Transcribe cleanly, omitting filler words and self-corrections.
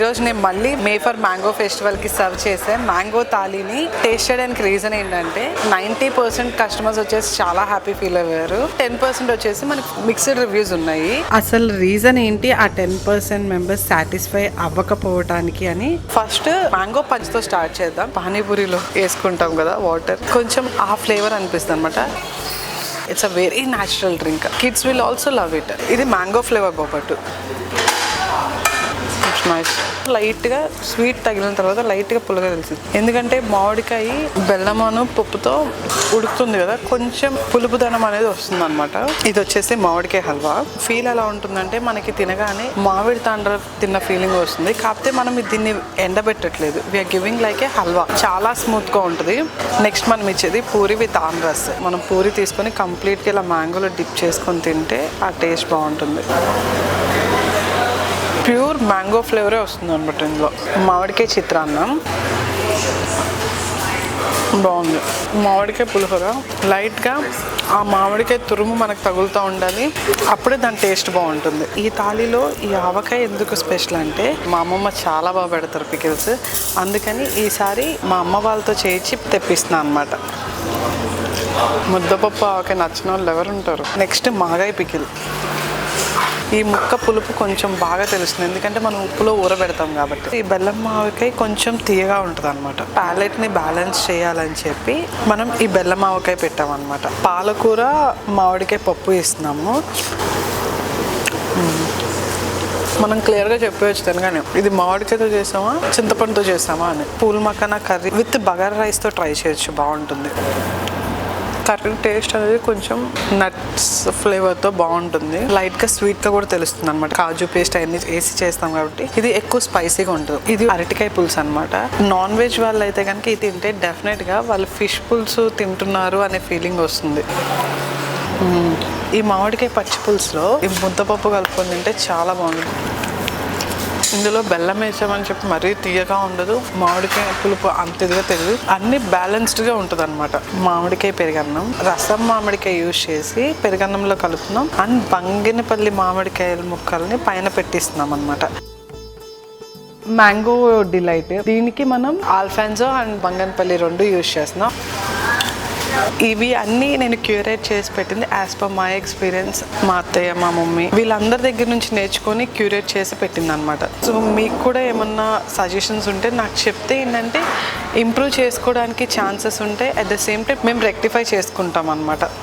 ఈరోజు నేను మళ్ళీ మేఫర్ మ్యాంగో ఫెస్టివల్కి సర్వ్ చేసే మ్యాంగో థాలీని టేస్ట్ చేయడానికి రీజన్ ఏంటంటే 90% కస్టమర్స్ వచ్చేసి చాలా హ్యాపీ ఫీల్ అయ్యారు. 10% వచ్చేసి మనకి మిక్స్డ్ రివ్యూస్ ఉన్నాయి. అసలు రీజన్ ఏంటి ఆ 10% మెంబర్స్ సాటిస్ఫై అవ్వకపోవటానికి అని ఫస్ట్ మ్యాంగో పంచ్తో స్టార్ట్ చేద్దాం. పానీపూరిలో వేసుకుంటాం కదా వాటర్, కొంచెం ఆ ఫ్లేవర్ అనిపిస్తుంది అనమాట. It's a very natural drink. Kids will also love it. ఇది మ్యాంగో ఫ్లేవర్ బొబ్బట్టు. నైస్. లైట్గా స్వీట్ తగిలిన తర్వాత లైట్గా పుల్లగా తెలిసింది, ఎందుకంటే మామిడికాయ బెల్లమాను పప్పుతో ఉడుకుతుంది కదా, కొంచెం పులుపుదనం అనేది వస్తుంది అనమాట. ఇది వచ్చేసి మామిడికాయ హల్వా. ఫీల్ ఎలా ఉంటుందంటే మనకి తినగానే మామిడి తాండ్ర తిన్న ఫీలింగ్ వస్తుంది, కాకపోతే మనం దీన్ని ఎండబెట్టట్లేదు. We are giving like a halwa. చాలా స్మూత్గా ఉంటుంది. నెక్స్ట్ మనం ఇచ్చేది పూరి విత్ ఆమ్రస్. మనం పూరి తీసుకొని కంప్లీట్గా ఇలా మ్యాంగోలో డిప్ చేసుకొని తింటే ఆ టేస్ట్ బాగుంటుంది. ప్యూర్ మ్యాంగో ఫ్లేవరే వస్తుంది అనమాట. ఇందులో మామిడికాయ చిత్రాన్నం బాగుంది. మామిడికాయ పులిహోర లైట్గా ఆ మామిడికాయ తురుము మనకు తగులుతూ ఉండాలి, అప్పుడే దాని టేస్ట్ బాగుంటుంది. ఈ థాలీలో ఈ ఆవకాయ ఎందుకు స్పెషల్ అంటే మా అమ్మమ్మ చాలా బాగా పెడతారు పికిల్స్, అందుకని ఈసారి మా అమ్మ వాళ్ళతో చేయించి తెప్పిస్తున్నాను అనమాట. ముద్దపప్పు ఆవకాయ నచ్చిన వాళ్ళు ఎవరు ఉంటారు. నెక్స్ట్ మాగాయ పికిల్. ఈ ముక్క పులుపు కొంచెం బాగా తెలుస్తుంది, ఎందుకంటే మనం ఉప్పులో ఊరబెడతాం కాబట్టి. ఈ బెల్లం మామిడికాయ కొంచెం తీయగా ఉంటుంది అనమాట. ప్యాలెట్ని బ్యాలెన్స్ చేయాలని చెప్పి మనం ఈ బెల్లం మామిడికాయ పెట్టామన్నమాట. పాలకూర మామిడికాయ పప్పు ఇస్తున్నాము. మనం క్లియర్గా చెప్పవచ్చు తినగానే ఇది మామిడికాయతో చేసామా చింతపండుతో చేసామా అని. Pool makhana curry with bagara రైస్తో ట్రై చేయొచ్చు, బాగుంటుంది. కర్రీ టేస్ట్ అనేది కొంచెం నట్స్ ఫ్లేవర్తో బాగుంటుంది. లైట్గా స్వీట్గా కూడా తెలుస్తుంది అనమాట. కాజు పేస్ట్ అవన్నీ వేసి చేస్తాం కాబట్టి ఇది ఎక్కువ స్పైసీగా ఉంటుంది. ఇది అరటికాయ పులుసు అనమాట. నాన్ వెజ్ వాళ్ళు అయితే కనుక ఇది తింటే డెఫినెట్గా వాళ్ళు ఫిష్ పులుసు తింటున్నారు అనే ఫీలింగ్ వస్తుంది. ఈ మామిడికాయ పచ్చి పులుసులో ఈ ముద్దపప్పు కలుపుకొని తింటే చాలా బాగుంటుంది. ఇందులో బెల్లం వేసామని చెప్పి మరీ తీయగా ఉండదు, మామిడికాయ పులుపు అంత ఇదిగా తెలియదు, అన్ని బ్యాలెన్స్డ్గా ఉంటుంది అనమాట. మామిడికాయ పెరుగన్నం, రసం మామిడికాయ యూజ్ చేసి పెరుగన్నంలో కలుపుతున్నాం. అండ్ బంగినపల్లి మామిడికాయల ముక్కల్ని పైన పెట్టిస్తున్నాం అనమాట. మ్యాంగో డిలైట్, దీనికి మనం ఆల్ఫాన్సో అండ్ బంగన్పల్లి రెండు యూజ్ చేస్తున్నాం. ఇవి అన్నీ నేను క్యూరేట్ చేసి పెట్టింది యాజ్ పర్ మై ఎక్స్పీరియన్స్. మా అత్తయ్య మా మమ్మీ వీళ్ళందరి దగ్గర నుంచి నేర్చుకొని క్యూరేట్ చేసి పెట్టింది అనమాట. సో మీకు కూడా ఏమన్నా సజెషన్స్ ఉంటే నాకు చెప్తే ఏంటంటే ఇంప్రూవ్ చేసుకోవడానికి ఛాన్సెస్ ఉంటే అట్ ద సేమ్ టైం మేము రెక్టిఫై చేసుకుంటాం అనమాట.